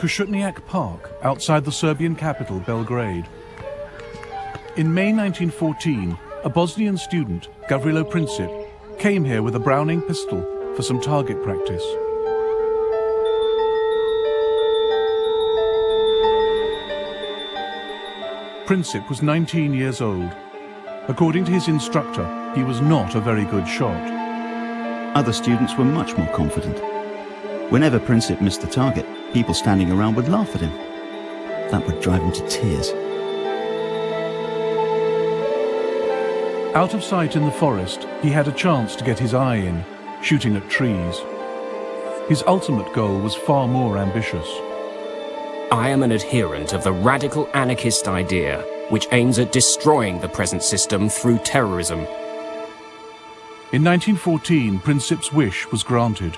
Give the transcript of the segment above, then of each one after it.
Košutnjak Park outside the Serbian capital, Belgrade. In May 1914, a Bosnian student, Gavrilo Princip, came here with a Browning pistol for some target practice. Princip was 19 years old. According to his instructor, he was not a very good shot. Other students were much more confident. Whenever Princip missed the target, people standing around would laugh at him. That would drive him to tears. Out of sight in the forest, he had a chance to get his eye in, shooting at trees. His ultimate goal was far more ambitious. I am an adherent of the radical anarchist idea, which aims at destroying the present system through terrorism. In 1914, Princip's wish was granted.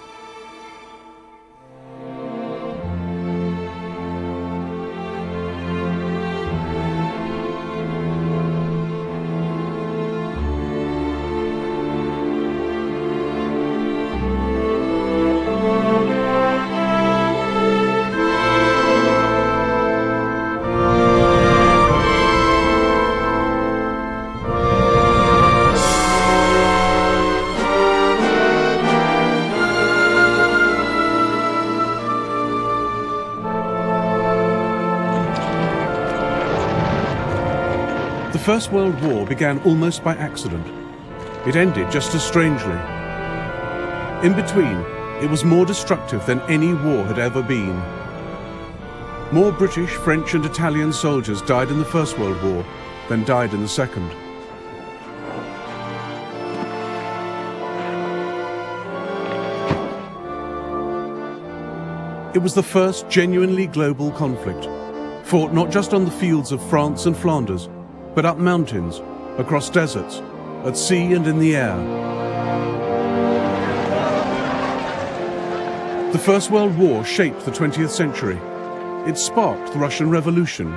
The First World War began almost by accident. It ended just as strangely. In between, it was more destructive than any war had ever been. More British, French and Italian soldiers died in the First World War than died in the Second. It was the first genuinely global conflict, fought not just on the fields of France and Flanders, but up mountains, across deserts, at sea and in the air. The First World War shaped the 20th century. It sparked the Russian Revolution.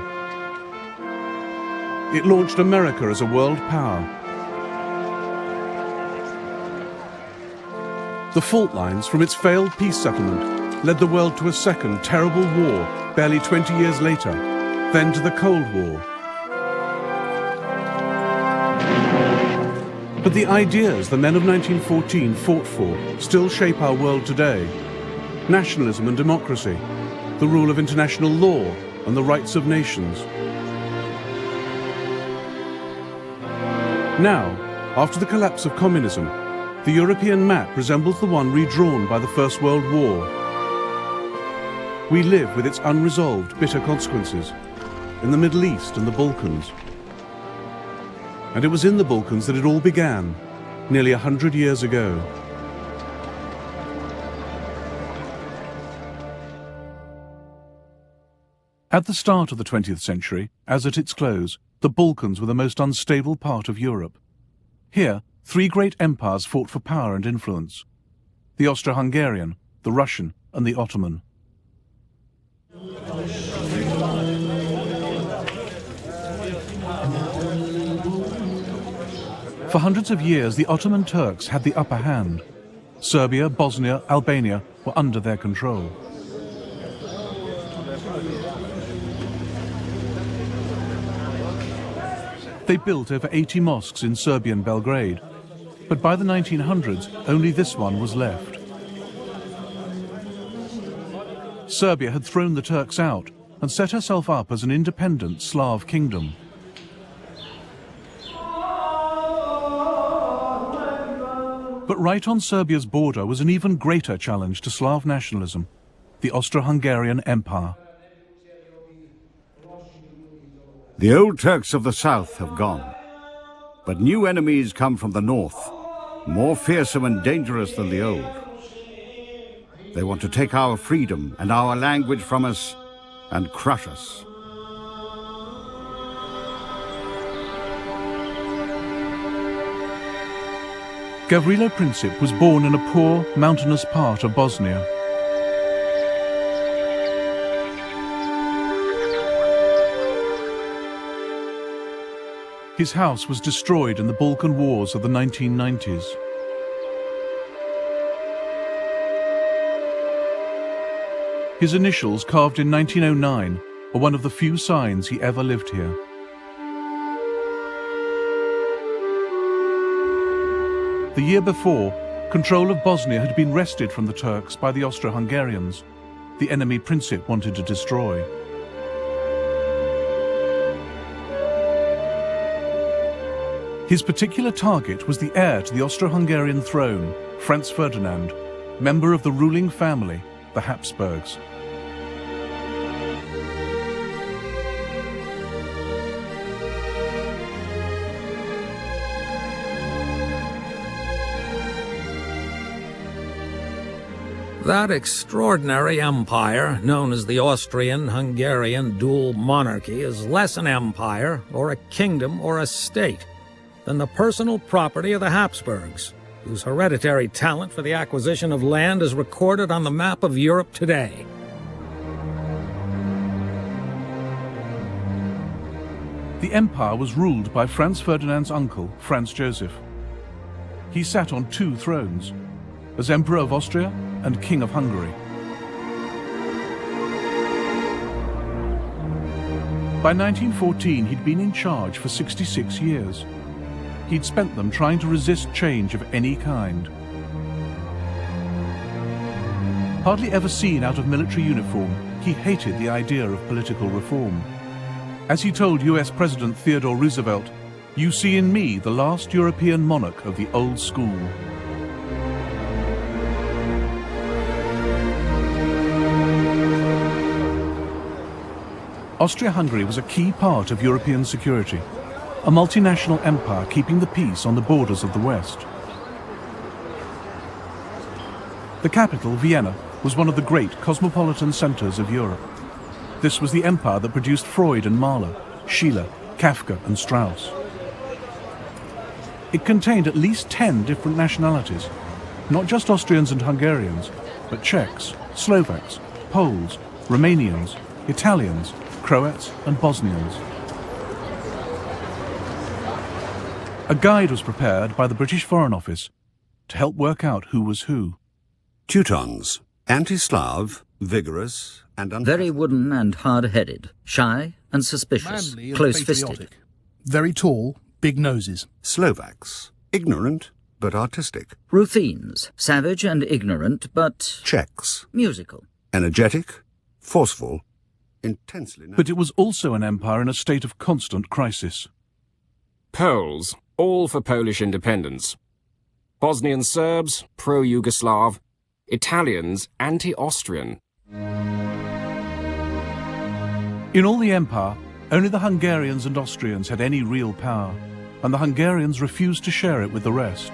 It launched America as a world power. The fault lines from its failed peace settlement led the world to a second terrible war barely 20 years later, then to the Cold War. But the ideas the men of 1914 fought for still shape our world today. Nationalism and democracy, the rule of international law and the rights of nations. Now, after the collapse of communism, the European map resembles the one redrawn by the First World War. We live with its unresolved, bitter consequences in the Middle East and the Balkans. And it was in the Balkans that it all began, nearly 100 years ago. At the start of the 20th century, as at its close, the Balkans were the most unstable part of Europe. Here, three great empires fought for power and influence: the Austro-Hungarian, the Russian, and the Ottoman. For hundreds of years, the Ottoman Turks had the upper hand. Serbia, Bosnia, Albania were under their control. They built over 80 mosques in Serbian Belgrade, but by the 1900s, only this one was left. Serbia had thrown the Turks out and set herself up as an independent Slav kingdom. But right on Serbia's border was an even greater challenge to Slav nationalism: the Austro-Hungarian Empire. The old Turks of the south have gone, but new enemies come from the north, more fearsome and dangerous than the old. They want to take our freedom and our language from us and crush us. Gavrilo Princip was born in a poor, mountainous part of Bosnia. His house was destroyed in the Balkan Wars of the 1990s. His initials, carved in 1909, are one of the few signs he ever lived here. The year before, control of Bosnia had been wrested from the Turks by the Austro-Hungarians, the enemy Princip wanted to destroy. His particular target was the heir to the Austro-Hungarian throne, Franz Ferdinand, member of the ruling family, the Habsburgs. That extraordinary empire, known as the Austrian-Hungarian dual monarchy, is less an empire, or a kingdom, or a state, than the personal property of the Habsburgs, whose hereditary talent for the acquisition of land is recorded on the map of Europe today. The empire was ruled by Franz Ferdinand's uncle, Franz Joseph. He sat on two thrones, as Emperor of Austria and King of Hungary. By 1914, he'd been in charge for 66 years. He'd spent them trying to resist change of any kind. Hardly ever seen out of military uniform, he hated the idea of political reform. As he told US President Theodore Roosevelt, "You see in me the last European monarch of the old school." Austria-Hungary was a key part of European security, a multinational empire keeping the peace on the borders of the West. The capital, Vienna, was one of the great cosmopolitan centers of Europe. This was the empire that produced Freud and Mahler, Schiller, Kafka and Strauss. It contained at least 10 different nationalities, not just Austrians and Hungarians, but Czechs, Slovaks, Poles, Romanians, Italians, Croats and Bosnians. A guide was prepared by the British Foreign Office to help work out who was who. Teutons, anti-Slav, vigorous and very wooden and hard-headed, shy and suspicious, manly and close-fisted. patriotic. Very tall, big noses. Slovaks, ignorant but artistic. Ruthenes, savage and ignorant, but Czechs, musical. energetic, forceful, intensely... But it was also an empire in a state of constant crisis. Poles, all for Polish independence. Bosnian Serbs, pro-Yugoslav. Italians, anti-Austrian. In all the empire, only the Hungarians and Austrians had any real power, and the Hungarians refused to share it with the rest.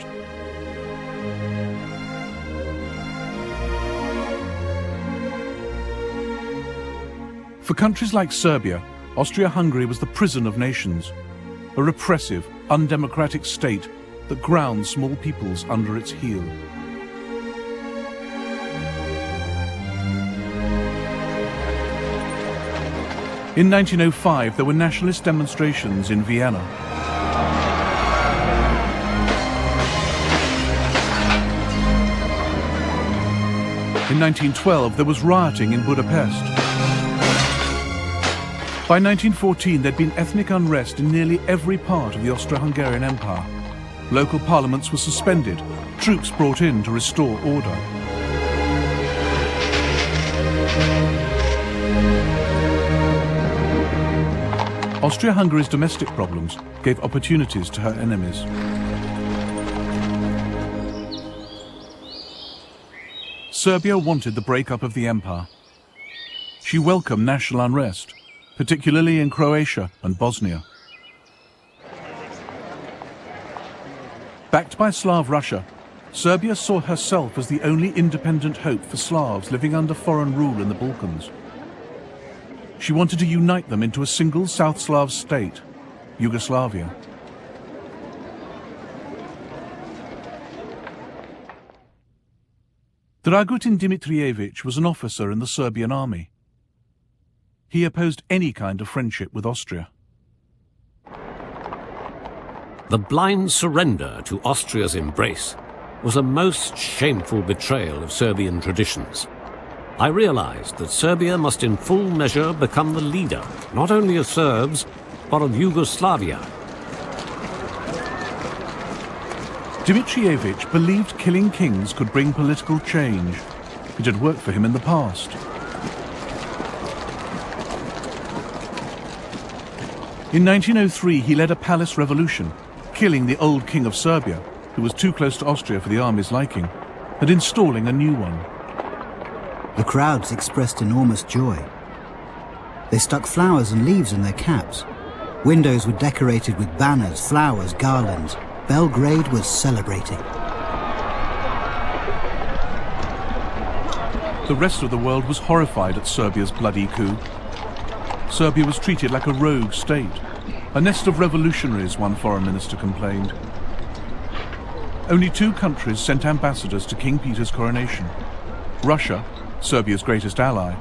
For countries like Serbia, Austria-Hungary was the prison of nations, a repressive, undemocratic state that ground small peoples under its heel. In 1905, there were nationalist demonstrations in Vienna. In 1912, there was rioting in Budapest. By 1914, there'd been ethnic unrest in nearly every part of the Austro-Hungarian Empire. Local parliaments were suspended, troops brought in to restore order. Austria-Hungary's domestic problems gave opportunities to her enemies. Serbia wanted the breakup of the empire. She welcomed national unrest, particularly in Croatia and Bosnia. Backed by Slav Russia, Serbia saw herself as the only independent hope for Slavs living under foreign rule in the Balkans. She wanted to unite them into a single South Slav state, Yugoslavia. Dragutin Dimitrievich was an officer in the Serbian army. He opposed any kind of friendship with Austria. The blind surrender to Austria's embrace was a most shameful betrayal of Serbian traditions. I realized that Serbia must in full measure become the leader, not only of Serbs, but of Yugoslavia. Dimitrievich believed killing kings could bring political change. It had worked for him in the past. In 1903, he led a palace revolution, killing the old king of Serbia, who was too close to Austria for the army's liking, and installing a new one. The crowds expressed enormous joy. They stuck flowers and leaves in their caps. Windows were decorated with banners, flowers, garlands. Belgrade was celebrating. The rest of the world was horrified at Serbia's bloody coup. Serbia was treated like a rogue state, a nest of revolutionaries, one foreign minister complained. Only 2 countries sent ambassadors to King Peter's coronation: Russia, Serbia's greatest ally,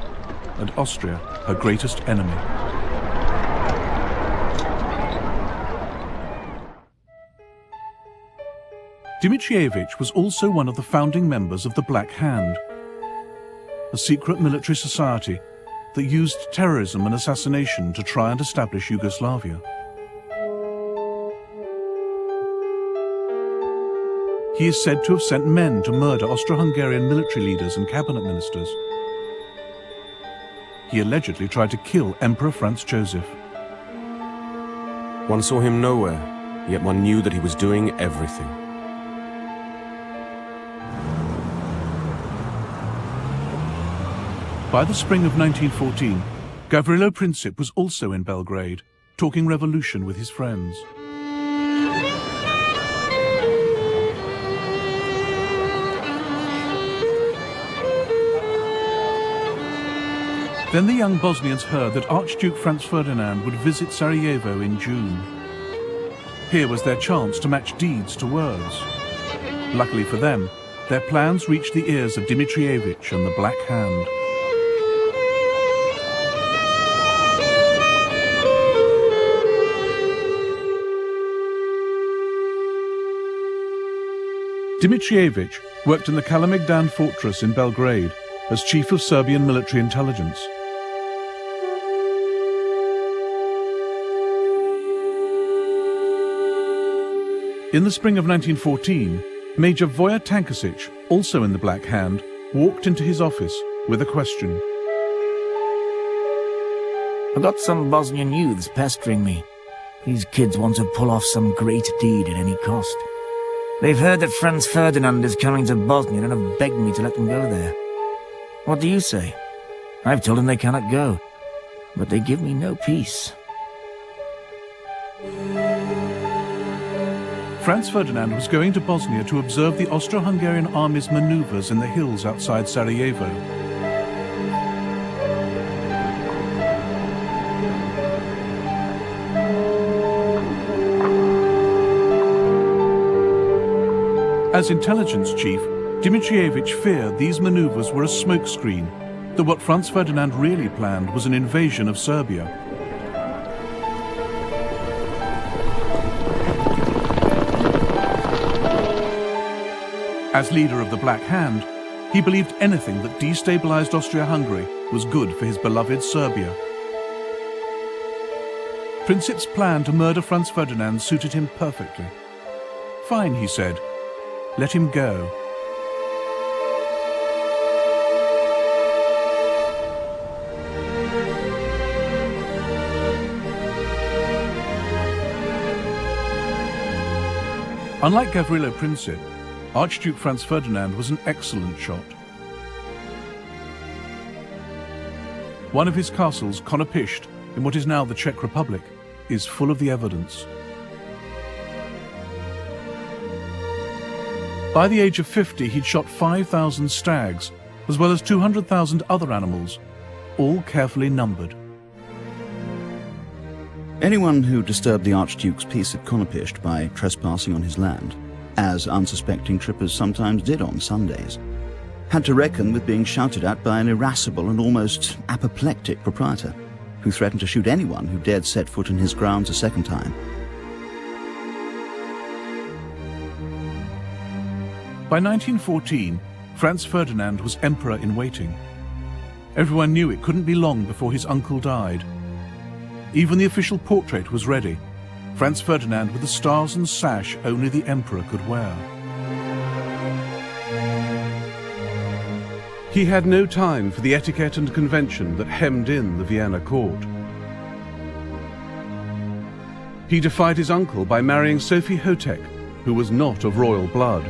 and Austria, her greatest enemy. Dimitrievich was also one of the founding members of the Black Hand, a secret military society that used terrorism and assassination to try and establish Yugoslavia. He is said to have sent men to murder Austro-Hungarian military leaders and cabinet ministers. He allegedly tried to kill Emperor Franz Joseph. One saw him nowhere, yet one knew that he was doing everything. By the spring of 1914, Gavrilo Princip was also in Belgrade, talking revolution with his friends. Then the young Bosnians heard that Archduke Franz Ferdinand would visit Sarajevo in June. Here was their chance to match deeds to words. Luckily for them, their plans reached the ears of Dimitrievich and the Black Hand. Dimitrievich worked in the Kalemegdan fortress in Belgrade as chief of Serbian military intelligence. In the spring of 1914, Major Voja Tankasic, also in the Black Hand, walked into his office with a question. I've got some Bosnian youths pestering me. These kids want to pull off some great deed at any cost. They've heard that Franz Ferdinand is coming to Bosnia and have begged me to let them go there. What do you say? I've told them they cannot go, but they give me no peace. Franz Ferdinand was going to Bosnia to observe the Austro-Hungarian army's maneuvers in the hills outside Sarajevo. As intelligence chief, Dimitrievich feared these maneuvers were a smokescreen, that what Franz Ferdinand really planned was an invasion of Serbia. As leader of the Black Hand, he believed anything that destabilized Austria-Hungary was good for his beloved Serbia. Princip's plan to murder Franz Ferdinand suited him perfectly. Fine, he said. Let him go. Unlike Gavrilo Princip, Archduke Franz Ferdinand was an excellent shot. One of his castles, Konopishte, in what is now the Czech Republic, is full of the evidence. By the age of 50, he'd shot 5,000 stags, as well as 200,000 other animals, all carefully numbered. Anyone who disturbed the Archduke's peace at Konopishte by trespassing on his land, as unsuspecting trippers sometimes did on Sundays, had to reckon with being shouted at by an irascible and almost apoplectic proprietor, who threatened to shoot anyone who dared set foot in his grounds a second time. By 1914, Franz Ferdinand was emperor in waiting. Everyone knew it couldn't be long before his uncle died. Even the official portrait was ready, Franz Ferdinand with the stars and sash only the emperor could wear. He had no time for the etiquette and convention that hemmed in the Vienna court. He defied his uncle by marrying Sophie Hotek, who was not of royal blood.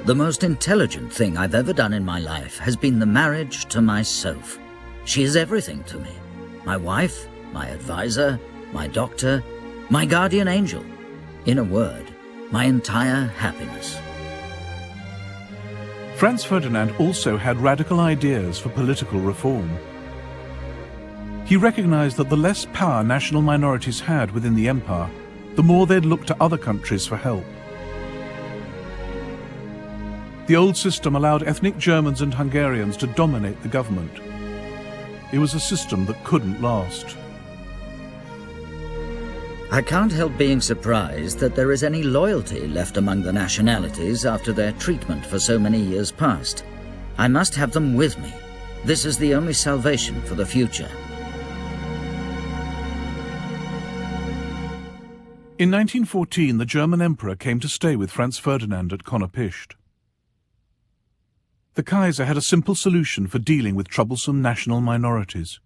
The most intelligent thing I've ever done in my life has been the marriage to my Soph. She is everything to me. My wife, my advisor, my doctor, my guardian angel. In a word, my entire happiness. Franz Ferdinand also had radical ideas for political reform. He recognized that the less power national minorities had within the empire, the more they'd look to other countries for help. The old system allowed ethnic Germans and Hungarians to dominate the government. It was a system that couldn't last. I can't help being surprised that there is any loyalty left among the nationalities after their treatment for so many years past. I must have them with me. This is the only salvation for the future. In 1914, the German emperor came to stay with Franz Ferdinand at Konopishcht. The Kaiser had a simple solution for dealing with troublesome national minorities.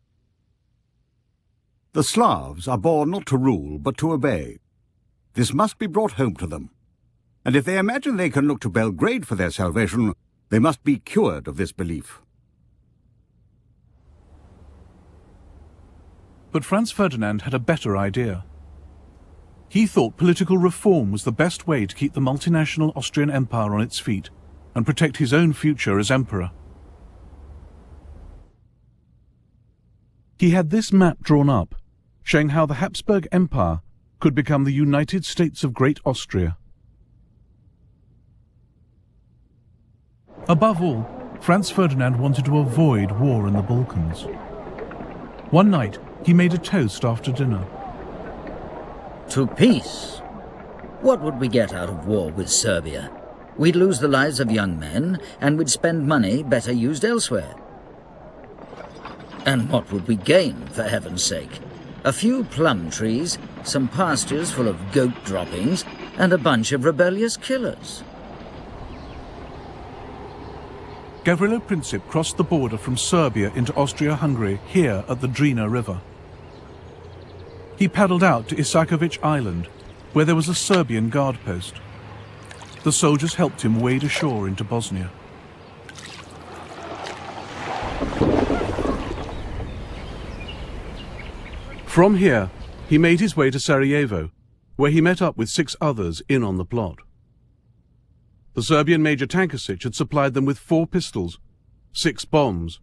The Slavs are born not to rule, but to obey. This must be brought home to them. And if they imagine they can look to Belgrade for their salvation, they must be cured of this belief. But Franz Ferdinand had a better idea. He thought political reform was the best way to keep the multinational Austrian Empire on its feet and protect his own future as emperor. He had this map drawn up, showing how the Habsburg Empire could become the United States of Great Austria. Above all, Franz Ferdinand wanted to avoid war in the Balkans. One night, he made a toast after dinner. To peace. What would we get out of war with Serbia? We'd lose the lives of young men, and we'd spend money better used elsewhere. And what would we gain, for heaven's sake? A few plum trees, some pastures full of goat droppings, and a bunch of rebellious killers. Gavrilo Princip crossed the border from Serbia into Austria-Hungary here at the Drina River. He paddled out to Isakovic Island, where there was a Serbian guard post. The soldiers helped him wade ashore into Bosnia. From here, he made his way to Sarajevo, where he met up with 6 others in on the plot. The Serbian Major Tankasic had supplied them with 4 pistols, 6 bombs,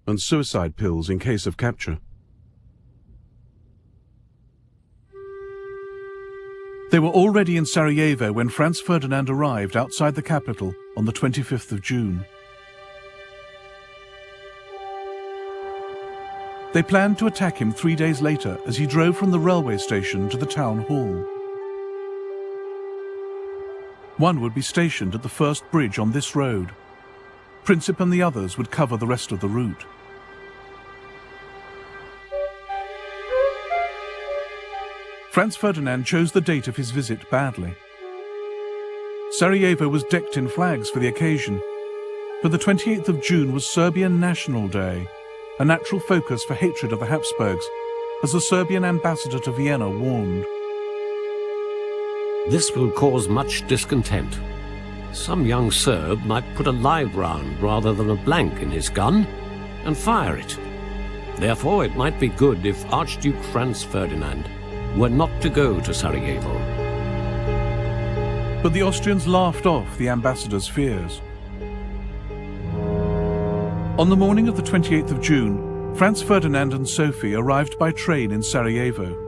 and suicide pills in case of capture. They were already in Sarajevo when Franz Ferdinand arrived outside the capital on the 25th of June. They planned to attack him 3 days later as he drove from the railway station to the town hall. One would be stationed at the first bridge on this road. Princip and the others would cover the rest of the route. Franz Ferdinand chose the date of his visit badly. Sarajevo was decked in flags for the occasion, but the 28th of June was Serbian National Day, a natural focus for hatred of the Habsburgs, as the Serbian ambassador to Vienna warned. This will cause much discontent. Some young Serb might put a live round rather than a blank in his gun and fire it. Therefore, it might be good if Archduke Franz Ferdinand were not to go to Sarajevo. But the Austrians laughed off the ambassador's fears. On the morning of the 28th of June, Franz Ferdinand and Sophie arrived by train in Sarajevo.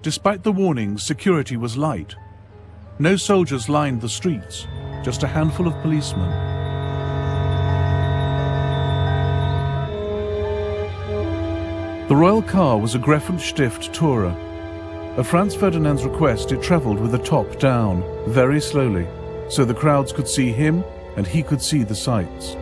Despite the warnings, security was light. No soldiers lined the streets, just a handful of policemen. The royal car was a Greffenstift Tourer, At Franz Ferdinand's request, it travelled with the top down, very slowly, so the crowds could see him and he could see the sights.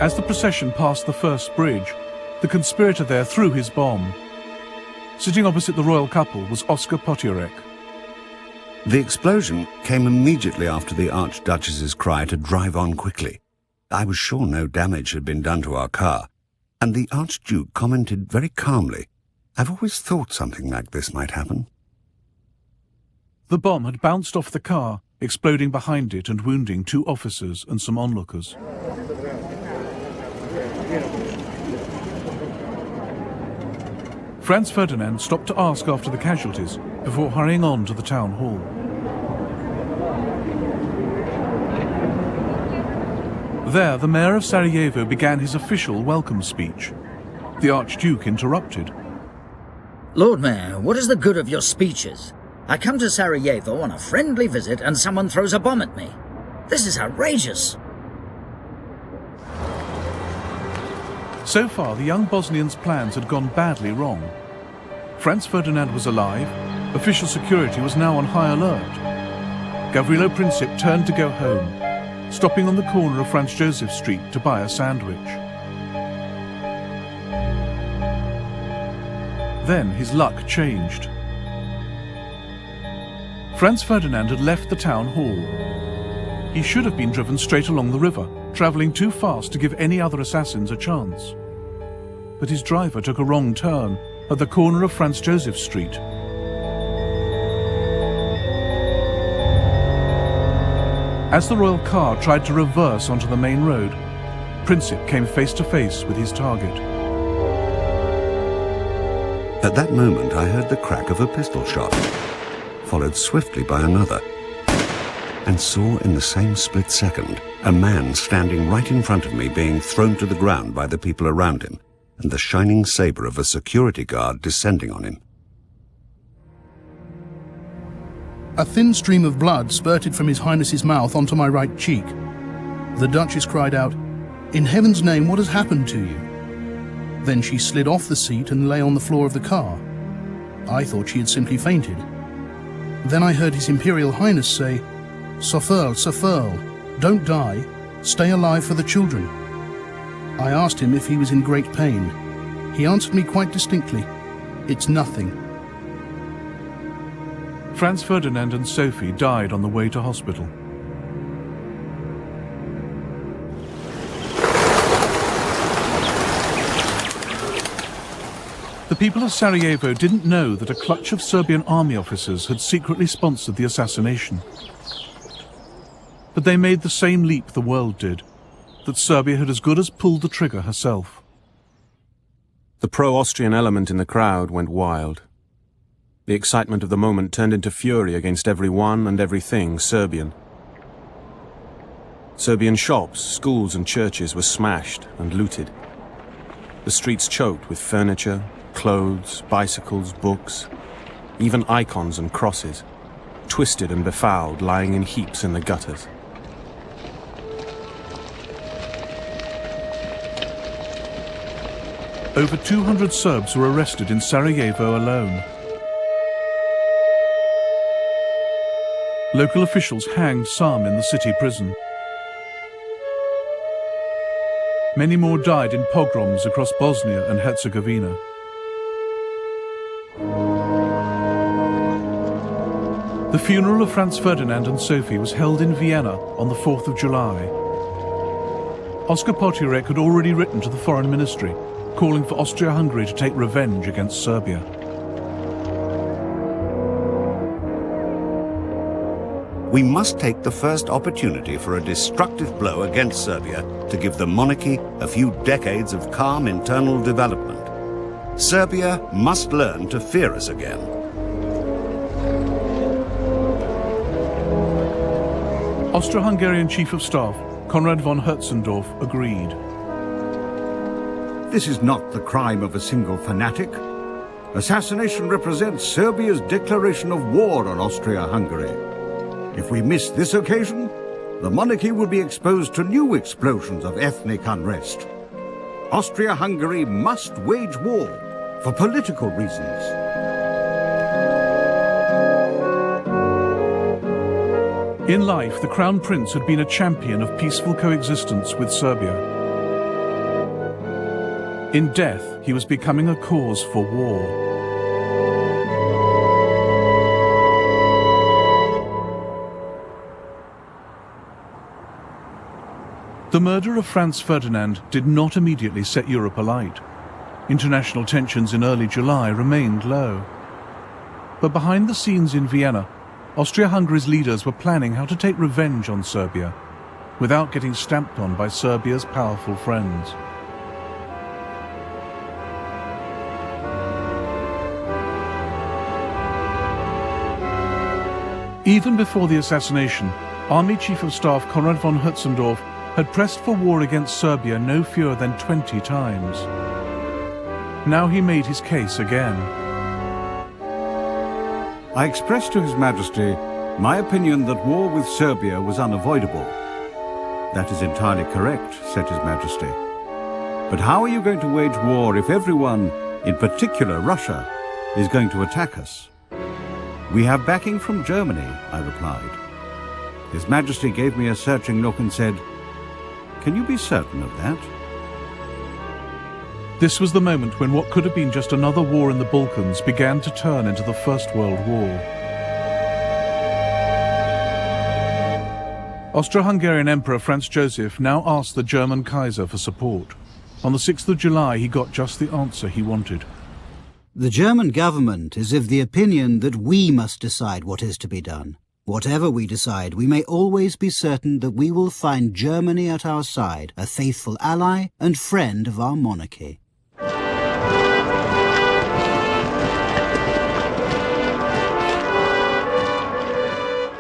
As the procession passed the first bridge, the conspirator there threw his bomb. Sitting opposite the royal couple was Oscar Potiorek. The explosion came immediately after the Archduchess's cry to drive on quickly. I was sure no damage had been done to our car, and the Archduke commented very calmly, "I've always thought something like this might happen." The bomb had bounced off the car, exploding behind it and wounding 2 officers and some onlookers. Franz Ferdinand stopped to ask after the casualties before hurrying on to the town hall. There, the mayor of Sarajevo began his official welcome speech. The Archduke interrupted. Lord Mayor, what is the good of your speeches? I come to Sarajevo on a friendly visit and someone throws a bomb at me. This is outrageous. So far, the young Bosnian's plans had gone badly wrong. Franz Ferdinand was alive, official security was now on high alert. Gavrilo Princip turned to go home, stopping on the corner of Franz Joseph Street to buy a sandwich. Then his luck changed. Franz Ferdinand had left the town hall. He should have been driven straight along the river, travelling too fast to give any other assassins a chance. But his driver took a wrong turn at the corner of Franz Joseph Street. As the royal car tried to reverse onto the main road, Princip came face to face with his target. At that moment, I heard the crack of a pistol shot, followed swiftly by another, and saw in the same split second a man standing right in front of me being thrown to the ground by the people around him, and the shining sabre of a security guard descending on him. A thin stream of blood spurted from His Highness's mouth onto my right cheek. The Duchess cried out, "In heaven's name, what has happened to you?" Then she slid off the seat and lay on the floor of the car. I thought she had simply fainted. Then I heard His Imperial Highness say, "Sofurl, Sofurl, don't die, stay alive for the children." I asked him if he was in great pain. He answered me quite distinctly, "It's nothing." Franz Ferdinand and Sophie died on the way to hospital. The people of Sarajevo didn't know that a clutch of Serbian army officers had secretly sponsored the assassination. But they made the same leap the world did, that Serbia had as good as pulled the trigger herself. The pro-Austrian element in the crowd went wild. The excitement of the moment turned into fury against everyone and everything Serbian. Serbian shops, schools and churches were smashed and looted. The streets choked with furniture, clothes, bicycles, books, even icons and crosses, twisted and befouled, lying in heaps in the gutters. Over 200 Serbs were arrested in Sarajevo alone. Local officials hanged some in the city prison. Many more died in pogroms across Bosnia and Herzegovina. The funeral of Franz Ferdinand and Sophie was held in Vienna on the 4th of July. Oscar Potiorek had already written to the Foreign Ministry, calling for Austria-Hungary to take revenge against Serbia. We must take the first opportunity for a destructive blow against Serbia to give the monarchy a few decades of calm internal development. Serbia must learn to fear us again. Austro-Hungarian Chief of Staff Konrad von Hertzendorf agreed. This is not the crime of a single fanatic. Assassination represents Serbia's declaration of war on Austria-Hungary. If we miss this occasion, the monarchy would be exposed to new explosions of ethnic unrest. Austria-Hungary must wage war for political reasons. In life, the Crown Prince had been a champion of peaceful coexistence with Serbia. In death, he was becoming a cause for war. The murder of Franz Ferdinand did not immediately set Europe alight. International tensions in early July remained low. But behind the scenes in Vienna, Austria-Hungary's leaders were planning how to take revenge on Serbia without getting stamped on by Serbia's powerful friends. Even before the assassination, Army Chief of Staff Konrad von Hötzendorf had pressed for war against Serbia no fewer than 20 times. Now he made his case again. I expressed to His Majesty my opinion that war with Serbia was unavoidable. That is entirely correct, said His Majesty. But how are you going to wage war if everyone, in particular Russia, is going to attack us? We have backing from Germany, I replied. His Majesty gave me a searching look and said, "Can you be certain of that?" This was the moment when what could have been just another war in the Balkans began to turn into the First World War. Austro-Hungarian Emperor Franz Joseph now asked the German Kaiser for support. On the 6th of July, he got just the answer he wanted. The German government is of the opinion that we must decide what is to be done. Whatever we decide, we may always be certain that we will find Germany at our side, a faithful ally and friend of our monarchy.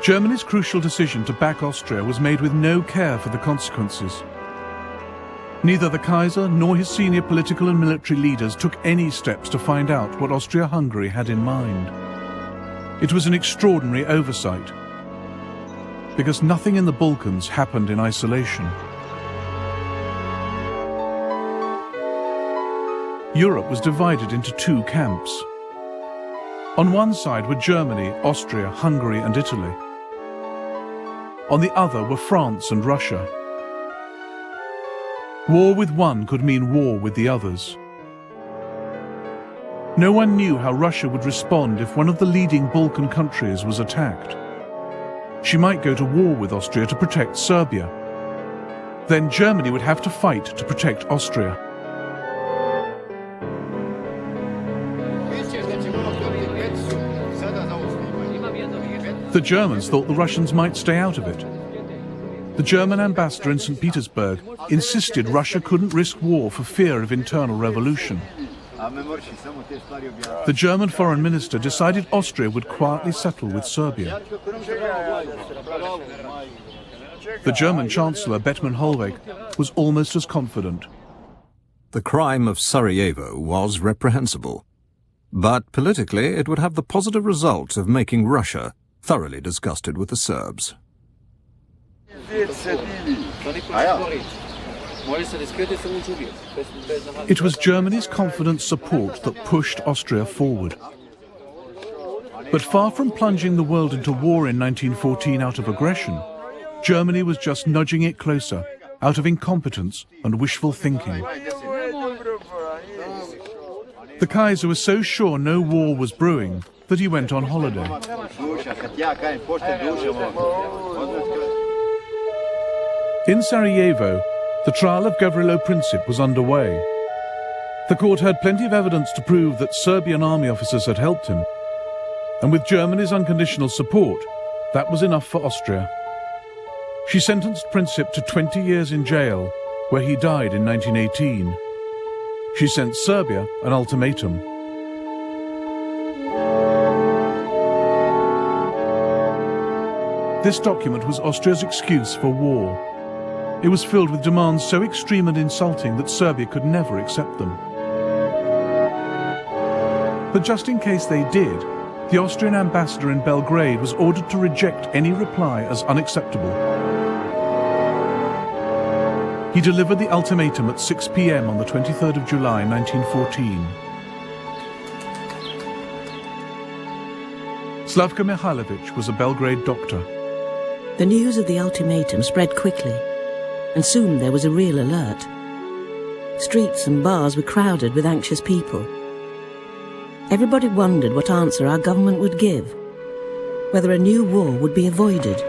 Germany's crucial decision to back Austria was made with no care for the consequences. Neither the Kaiser nor his senior political and military leaders took any steps to find out what Austria-Hungary had in mind. It was an extraordinary oversight, because nothing in the Balkans happened in isolation. Europe was divided into two camps. On one side were Germany, Austria, Hungary and Italy. On the other were France and Russia. War with one could mean war with the others. No one knew how Russia would respond if one of the leading Balkan countries was attacked. She might go to war with Austria to protect Serbia. Then Germany would have to fight to protect Austria. The Germans thought the Russians might stay out of it. The German ambassador in St. Petersburg insisted Russia couldn't risk war for fear of internal revolution. The German foreign minister decided Austria would quietly settle with Serbia. The German chancellor, Bethmann Hollweg, was almost as confident. The crime of Sarajevo was reprehensible, but politically it would have the positive result of making Russia thoroughly disgusted with the Serbs. It was Germany's confident support that pushed Austria forward. But far from plunging the world into war in 1914 out of aggression, Germany was just nudging it closer out of incompetence and wishful thinking. The Kaiser was so sure no war was brewing that he went on holiday. In Sarajevo, the trial of Gavrilo Princip was underway. The court had plenty of evidence to prove that Serbian army officers had helped him, and with Germany's unconditional support, that was enough for Austria. She sentenced Princip to 20 years in jail, where he died in 1918. She sent Serbia an ultimatum. This document was Austria's excuse for war. It was filled with demands so extreme and insulting that Serbia could never accept them. But just in case they did, the Austrian ambassador in Belgrade was ordered to reject any reply as unacceptable. He delivered the ultimatum at 6 p.m. on the 23rd of July 1914. Slavko Mihailovich was a Belgrade doctor. The news of the ultimatum spread quickly, and soon there was a real alert. Streets and bars were crowded with anxious people. Everybody wondered what answer our government would give, whether a new war would be avoided.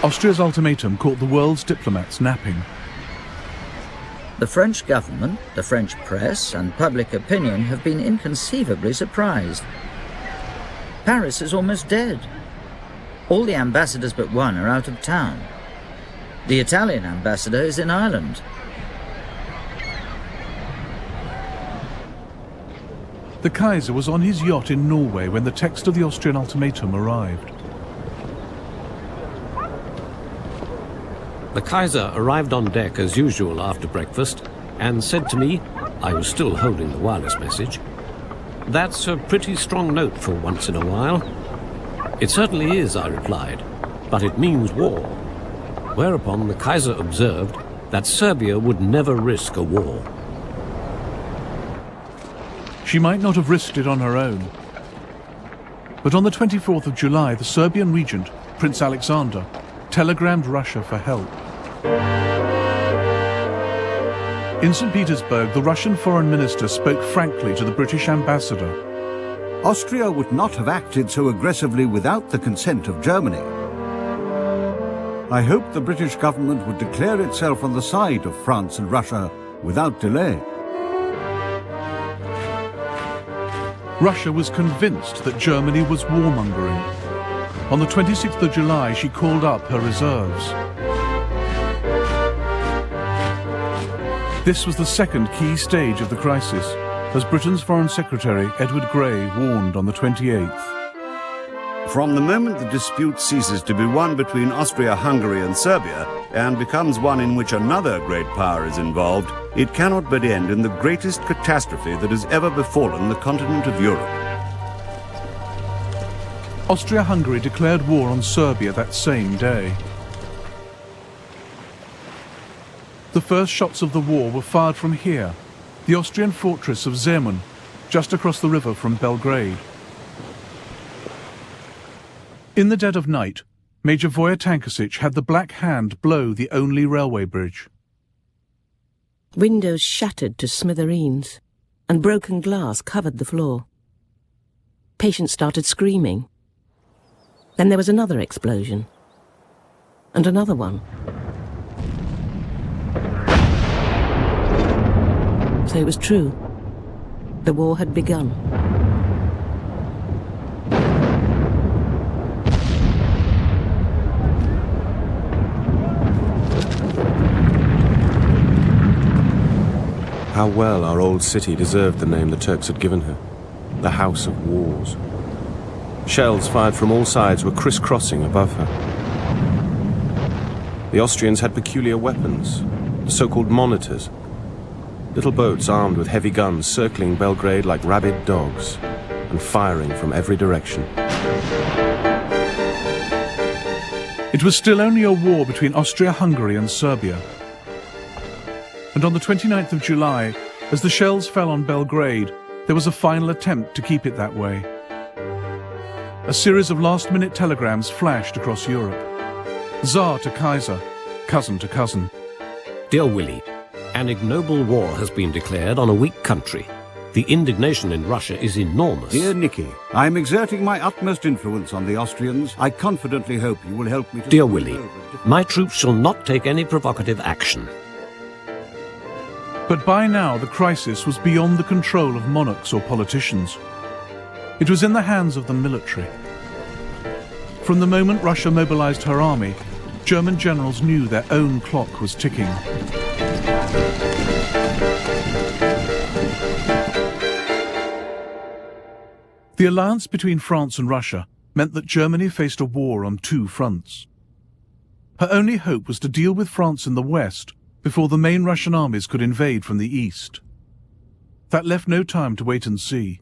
Austria's ultimatum caught the world's diplomats napping. The French government, the French press, and public opinion have been inconceivably surprised. Paris is almost dead. All the ambassadors but one are out of town. The Italian ambassador is in Ireland. The Kaiser was on his yacht in Norway when the text of the Austrian ultimatum arrived. The Kaiser arrived on deck as usual after breakfast and said to me, I was still holding the wireless message, "That's a pretty strong note for once in a while." "It certainly is," I replied, "but it means war." Whereupon the Kaiser observed that Serbia would never risk a war. She might not have risked it on her own. But on the 24th of July, the Serbian regent, Prince Alexander, telegrammed Russia for help. In St. Petersburg, the Russian foreign minister spoke frankly to the British ambassador. Austria would not have acted so aggressively without the consent of Germany. I hope the British government would declare itself on the side of France and Russia without delay. Russia was convinced that Germany was warmongering. On the 26th of July, she called up her reserves. This was the second key stage of the crisis, as Britain's Foreign Secretary Edward Grey warned on the 28th. From the moment the dispute ceases to be one between Austria-Hungary and Serbia and becomes one in which another great power is involved, it cannot but end in the greatest catastrophe that has ever befallen the continent of Europe. Austria-Hungary declared war on Serbia that same day. The first shots of the war were fired from here, the Austrian fortress of Zemun, just across the river from Belgrade. In the dead of night, Major Voja Tankasic had the Black Hand blow the only railway bridge. Windows shattered to smithereens, and broken glass covered the floor. Patients started screaming. Then there was another explosion, and another one. So it was true. The war had begun. How well our old city deserved the name the Turks had given her, the House of Wars. Shells fired from all sides were crisscrossing above her. The Austrians had peculiar weapons, the so-called monitors. Little boats armed with heavy guns circling Belgrade like rabid dogs and firing from every direction. It was still only a war between Austria-Hungary and Serbia. And on the 29th of July, as the shells fell on Belgrade, there was a final attempt to keep it that way. A series of last-minute telegrams flashed across Europe. Tsar to Kaiser, cousin to cousin. Dear Willie, an ignoble war has been declared on a weak country. The indignation in Russia is enormous. Dear Nicky, I am exerting my utmost influence on the Austrians. I confidently hope you will help me to... Dear Willie, my troops shall not take any provocative action. But by now the crisis was beyond the control of monarchs or politicians. It was in the hands of the military. From the moment Russia mobilized her army, German generals knew their own clock was ticking. The alliance between France and Russia meant that Germany faced a war on two fronts. Her only hope was to deal with France in the west before the main Russian armies could invade from the east. That left no time to wait and see.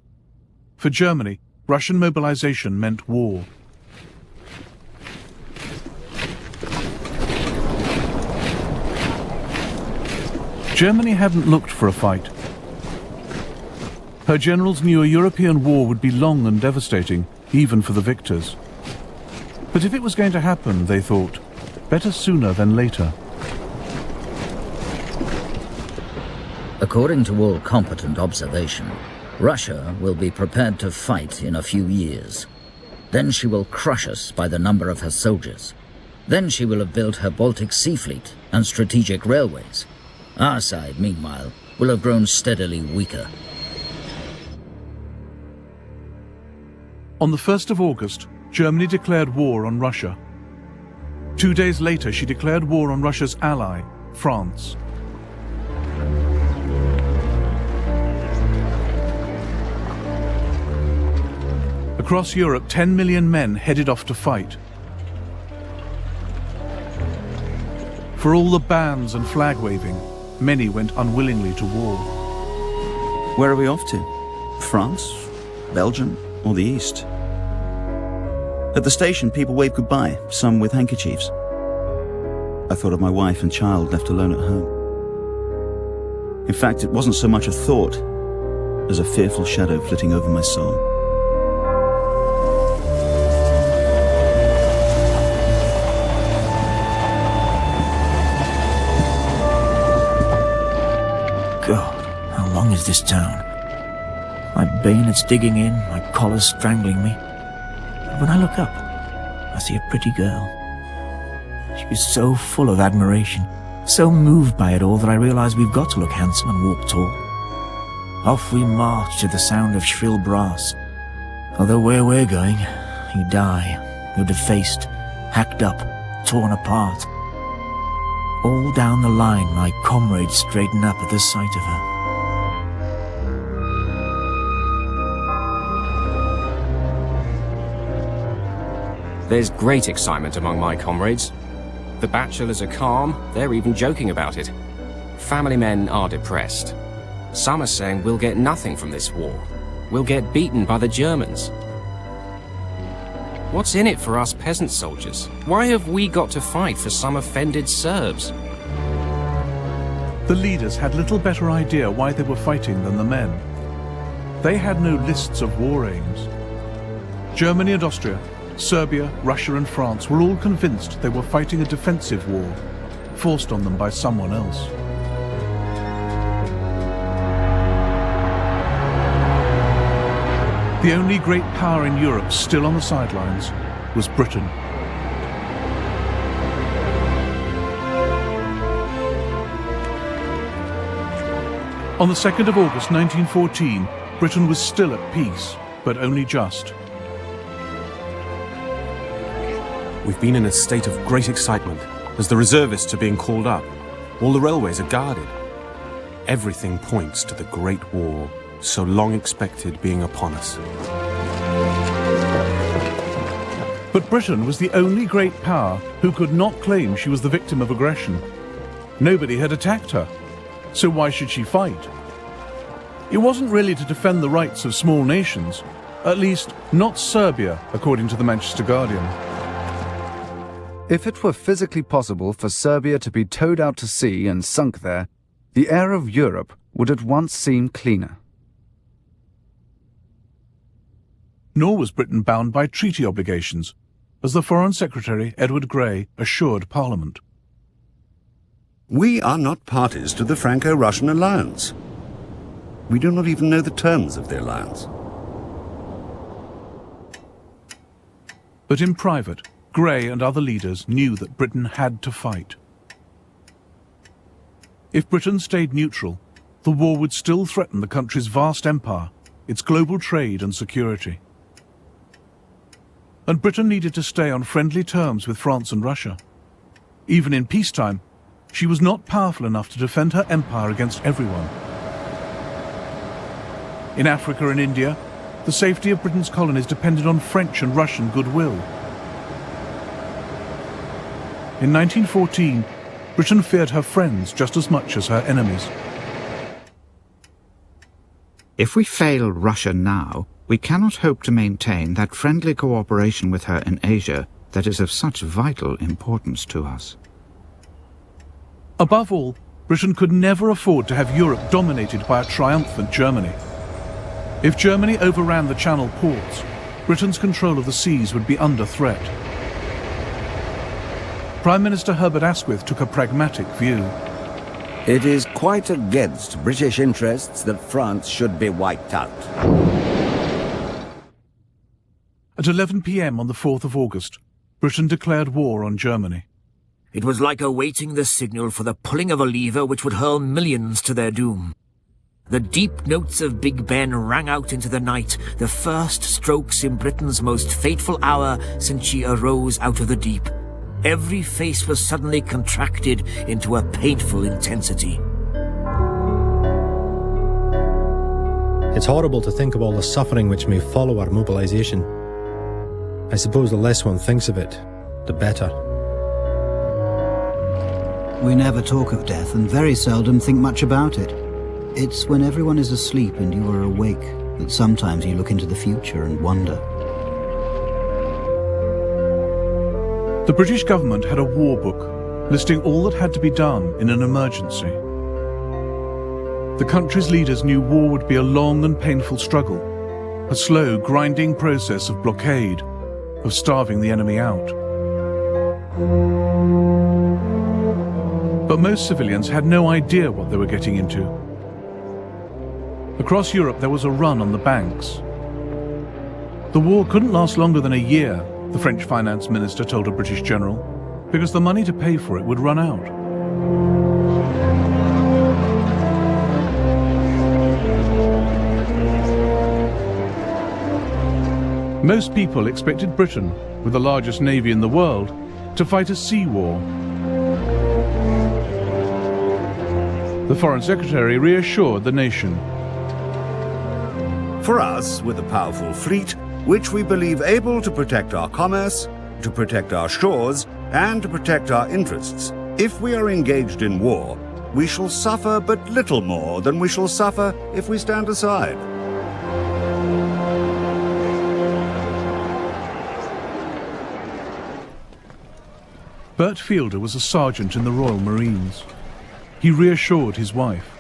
For Germany, Russian mobilization meant war. Germany hadn't looked for a fight. Her generals knew a European war would be long and devastating, even for the victors. But if it was going to happen, they thought, better sooner than later. According to all competent observation, Russia will be prepared to fight in a few years. Then she will crush us by the number of her soldiers. Then she will have built her Baltic Sea Fleet and strategic railways. Our side, meanwhile, will have grown steadily weaker. On the 1st of August, Germany declared war on Russia. 2 days later, she declared war on Russia's ally, France. Across Europe, 10 million men headed off to fight. For all the bans and flag-waving, many went unwillingly to war. Where are we off to? France? Belgium? Or the East? At the station, people waved goodbye, some with handkerchiefs. I thought of my wife and child left alone at home. In fact, it wasn't so much a thought as a fearful shadow flitting over my soul. God, how long is this town? My bayonets digging in, my collars strangling me. But when I look up, I see a pretty girl. She was so full of admiration, so moved by it all that I realized we've got to look handsome and walk tall. Off we march to the sound of shrill brass. Although where we're going, you die. You're defaced, hacked up, torn apart. All down the line, my comrades straighten up at the sight of her. There's great excitement among my comrades. The bachelors are calm, they're even joking about it. Family men are depressed. Some are saying we'll get nothing from this war. We'll get beaten by the Germans. What's in it for us peasant soldiers? Why have we got to fight for some offended Serbs? The leaders had little better idea why they were fighting than the men. They had no lists of war aims. Germany and Austria, Serbia, Russia and France were all convinced they were fighting a defensive war, forced on them by someone else. The only great power in Europe still on the sidelines was Britain. On the 2nd of August 1914, Britain was still at peace, but only just. We've been in a state of great excitement as the reservists are being called up. All the railways are guarded. Everything points to the Great War, so long expected, being upon us. But Britain was the only great power who could not claim she was the victim of aggression. Nobody had attacked her, so why should she fight? It wasn't really to defend the rights of small nations, at least not Serbia, according to the Manchester Guardian. If it were physically possible for Serbia to be towed out to sea and sunk there, the air of Europe would at once seem cleaner. Nor was Britain bound by treaty obligations, as the Foreign Secretary Edward Grey assured Parliament. We are not parties to the Franco-Russian alliance. We do not even know the terms of the alliance. But in private, Grey and other leaders knew that Britain had to fight. If Britain stayed neutral, the war would still threaten the country's vast empire, its global trade and security. And Britain needed to stay on friendly terms with France and Russia. Even in peacetime, she was not powerful enough to defend her empire against everyone. In Africa and India, the safety of Britain's colonies depended on French and Russian goodwill. In 1914, Britain feared her friends just as much as her enemies. If we fail Russia now, we cannot hope to maintain that friendly cooperation with her in Asia that is of such vital importance to us. Above all, Britain could never afford to have Europe dominated by a triumphant Germany. If Germany overran the Channel ports, Britain's control of the seas would be under threat. Prime Minister Herbert Asquith took a pragmatic view. It is quite against British interests that France should be wiped out. At 11 p.m. on the 4th of August, Britain declared war on Germany. It was like awaiting the signal for the pulling of a lever which would hurl millions to their doom. The deep notes of Big Ben rang out into the night, the first strokes in Britain's most fateful hour since she arose out of the deep. Every face was suddenly contracted into a painful intensity. It's horrible to think of all the suffering which may follow our mobilization. I suppose the less one thinks of it, the better. We never talk of death and very seldom think much about it. It's when everyone is asleep and you are awake that sometimes you look into the future and wonder. The British government had a war book listing all that had to be done in an emergency. The country's leaders knew war would be a long and painful struggle, a slow, grinding process of blockade, of starving the enemy out. But most civilians had no idea what they were getting into. Across Europe there was a run on the banks. The war couldn't last longer than a year, the French finance minister told a British general, because the money to pay for it would run out. Most people expected Britain, with the largest navy in the world, to fight a sea war. The Foreign Secretary reassured the nation. For us, with a powerful fleet, which we believe able to protect our commerce, to protect our shores, and to protect our interests, if we are engaged in war, we shall suffer but little more than we shall suffer if we stand aside. Bert Fielder was a sergeant in the Royal Marines. He reassured his wife.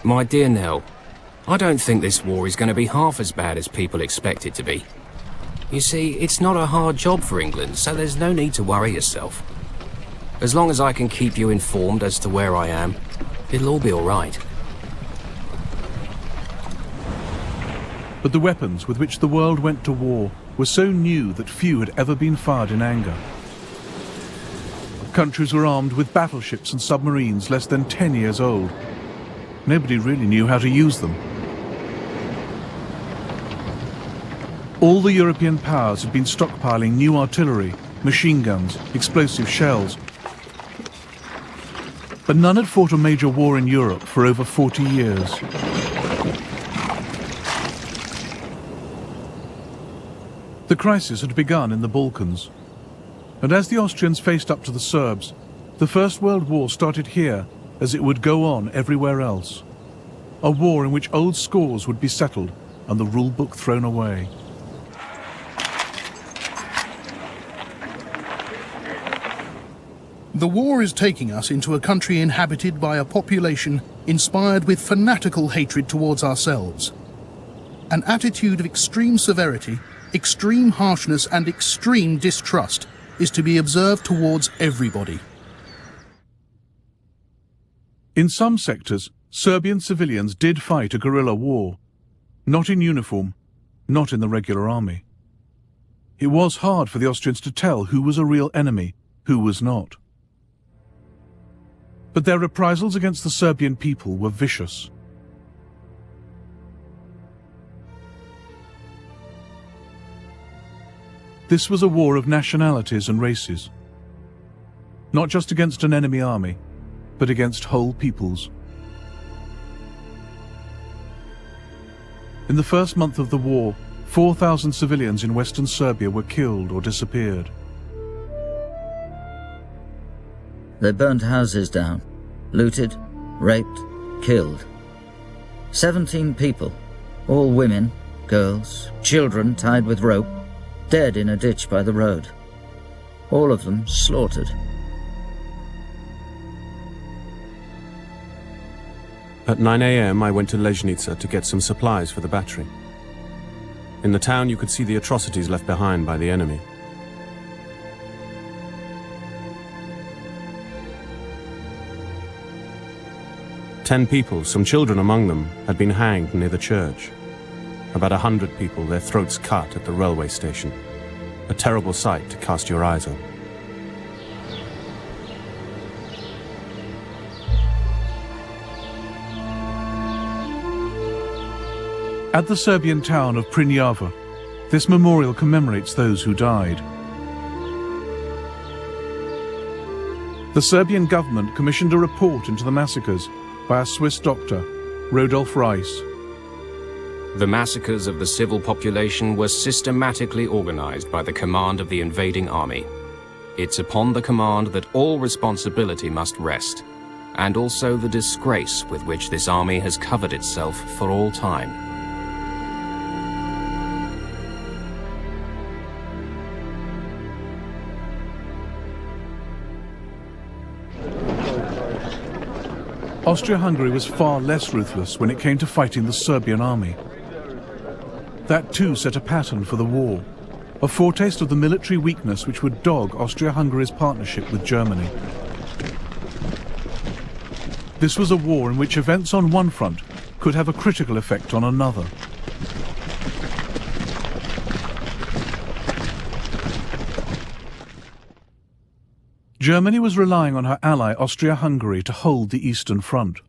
My dear Nell, I don't think this war is going to be half as bad as people expect it to be. You see, it's not a hard job for England, so there's no need to worry yourself. As long as I can keep you informed as to where I am, it'll all be all right. But the weapons with which the world went to war were so new that few had ever been fired in anger. Countries were armed with battleships and submarines less than 10 years old. Nobody really knew how to use them. All the European powers had been stockpiling new artillery, machine guns, explosive shells. But none had fought a major war in Europe for over 40 years. The crisis had begun in the Balkans. And as the Austrians faced up to the Serbs, the First World War started here as it would go on everywhere else. A war in which old scores would be settled and the rule book thrown away. The war is taking us into a country inhabited by a population inspired with fanatical hatred towards ourselves. An attitude of extreme severity, extreme harshness and extreme distrust is to be observed towards everybody. In some sectors, Serbian civilians did fight a guerrilla war, not in uniform, not in the regular army. It was hard for the Austrians to tell who was a real enemy, who was not. But their reprisals against the Serbian people were vicious. This was a war of nationalities and races, not just against an enemy army, but against whole peoples. In the first month of the war, 4,000 civilians in western Serbia were killed or disappeared. They burnt houses down, looted, raped, killed. 17 people, all women, girls, children tied with rope, dead in a ditch by the road. All of them slaughtered. At 9 a.m. I went to Legendado to get some supplies for the battery. In the town you could see the atrocities left behind by the enemy. Ten people, some children among them, had been hanged near the church. About 100 people, their throats cut at the railway station. A terrible sight to cast your eyes on. At the Serbian town of Primeira, this memorial commemorates those who died. The Serbian government commissioned a report into the massacres by a Swiss doctor, Rodolphe Reiss. The massacres of the civil population were systematically organized by the command of the invading army. It's upon the command that all responsibility must rest, and also the disgrace with which this army has covered itself for all time. Austria-Hungary was far less ruthless when it came to fighting the Serbian army. That too set a pattern for the war, a foretaste of the military weakness which would dog Austria-Hungary's partnership with Germany. This was a war in which events on one front could have a critical effect on another. Germany was relying on her ally Austria-Hungary to hold the Eastern Front.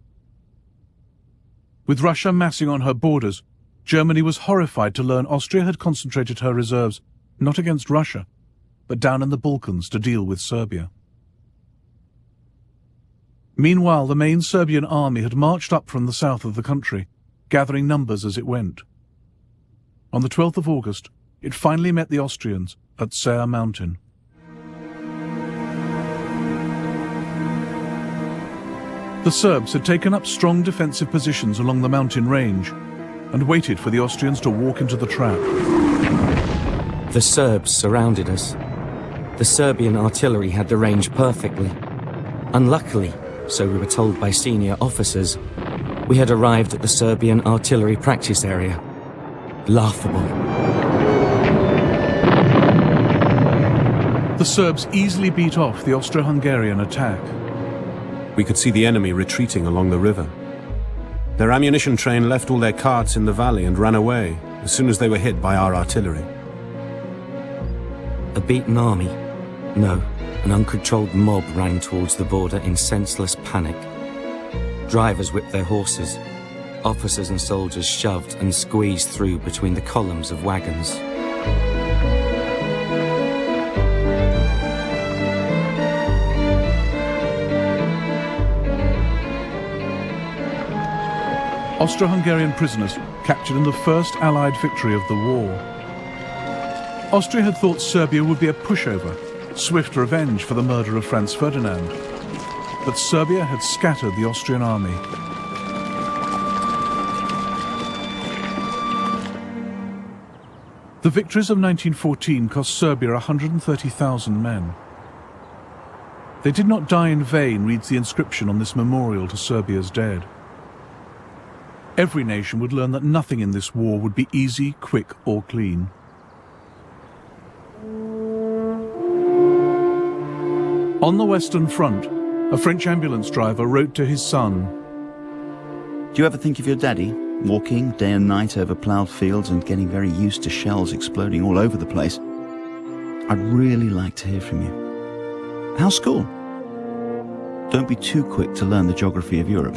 With Russia massing on her borders, Germany was horrified to learn Austria had concentrated her reserves not against Russia, but down in the Balkans to deal with Serbia. Meanwhile, the main Serbian army had marched up from the south of the country, gathering numbers as it went. On the 12th of August, it finally met the Austrians at Ser Mountain. The Serbs had taken up strong defensive positions along the mountain range and waited for the Austrians to walk into the trap. The Serbs surrounded us. The Serbian artillery had the range perfectly. Unluckily, so we were told by senior officers, we had arrived at the Serbian artillery practice area. Laughable. The Serbs easily beat off the Austro-Hungarian attack. We could see the enemy retreating along the river. Their ammunition train left all their carts in the valley and ran away as soon as they were hit by our artillery. A beaten army? No, an uncontrolled mob ran towards the border in senseless panic. Drivers whipped their horses. Officers and soldiers shoved and squeezed through between the columns of wagons. Austro-Hungarian prisoners captured in the first Allied victory of the war. Austria had thought Serbia would be a pushover, swift revenge for the murder of Franz Ferdinand. But Serbia had scattered the Austrian army. The victories of 1914 cost Serbia 130,000 men. They did not die in vain, reads the inscription on this memorial to Serbia's dead. Every nation would learn that nothing in this war would be easy, quick, or clean. On the Western Front, a French ambulance driver wrote to his son, "Do you ever think of your daddy, walking day and night over ploughed fields and getting very used to shells exploding all over the place? I'd really like to hear from you. How's school? Don't be too quick to learn the geography of Europe.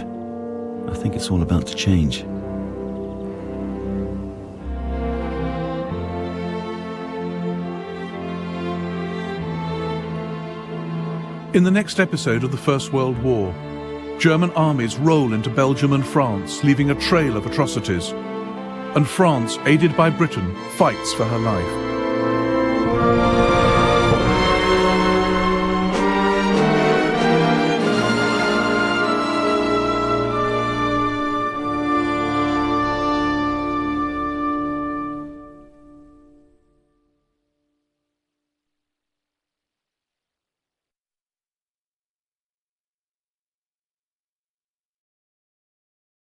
I think it's all about to change." In the next episode of the First World War, German armies roll into Belgium and France, leaving a trail of atrocities. And France, aided by Britain, fights for her life.